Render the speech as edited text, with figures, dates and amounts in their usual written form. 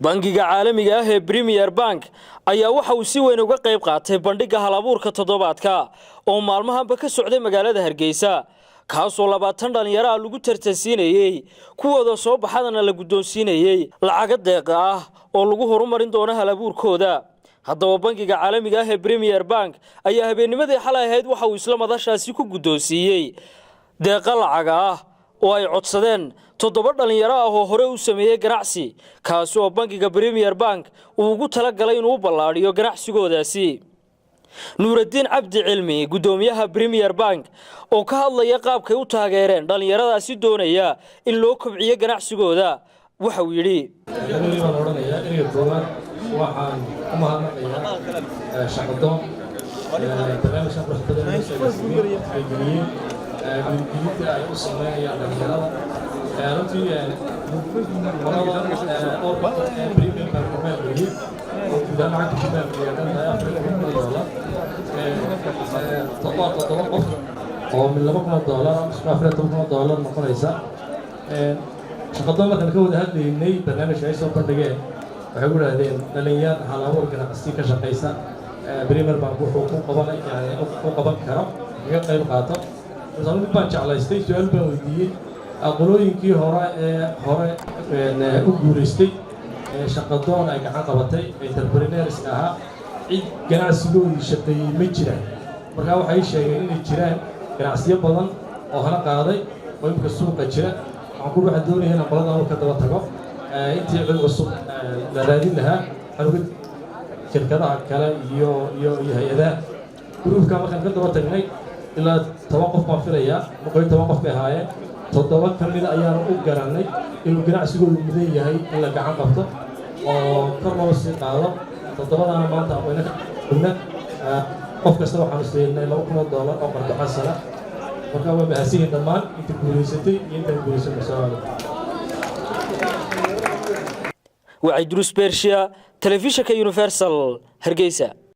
bangiga caalamiga ah ee Premier Bank ayaa waxa uu si weyn uga qayb qaatay bandhigga hal-abuurka toddobaadka oo maalmahanba ka socday magaalada Hargeysa kaasoo 20 dhalinyaro ah lagu tartansiinayay kuwooda soo baxadana la guddoonsiinayay lacag deeq ah oo lagu horumarin doono hal-abuurkooda. haddaba bangiga caalamiga ah ee Premier Bank ayaa habeennimadii xalay ahayd waxa uu isla madashaasi ku guddoonsiiyay deeq lacag ah oo ay codsadeen 7 dhalinyaro ah oo hore u sameeyay ganacsi kaas oo bangiga Premier Bank uu ugu tala galay inuu ballaariyo ganacsigoodaasi. Nuuraddiin Cabdi Cilmi gudoomiyaha Premier Bank oo ka hadlaya qaabkay u taageereen dhalinyaradaasi doonaya in loo kobciyo ganacsigooda waxa uu yiri waxaan u mahadnaqayaa shaqadoon barnaamijka waxbarashada ay u sameeyaan dhalinyarada runtii oo min $2,000 noqonaysa shaqadoon markaan ka wada hadlaynay barnaamijka ay soo bandhigeen waxay ku yiraahdeen dhalinyar hal-abuur ganacsi ka shaqeysa Premier Bank wuxuu ku qaban karo iga qayb qaato. Waxaan baan jeclaystay su'aal baan weydiiyay aqoonooyinkii hore u guuleystay shaqadoon ay gacan qabatay entrepreneurs ahaa cid ganacsigoodii shaqeeyay ma jiraan. Markaa waxay sheegeen inay jiraan ganacsiyo badan oo hana qaaday oo imka suuqa jira. Waxaan ku waxa doonayaa in qoladan ka daba tago intii cid cusub la raadin lahaa xarunta shirkadaha kale iyo hay'adaha gruubka markaan ka daba tagnay ilaa 10 qof baan filayaa 10 qof bay ahaayeen 7 kamid ayaan u garanay inuu ganacsigoodu mudan yahay in la gacan qabto oo kor loo sii qaado 7dana maanta wayna kuna qof kasta waxaan siinay $2,000 oo qardo xasana marka waa mahadsanyihiin dhammaan inta guuleysatay iyo inta guuleysanaysa. وعيدروس بيرشيا تلفزيون Universal Hargeysa.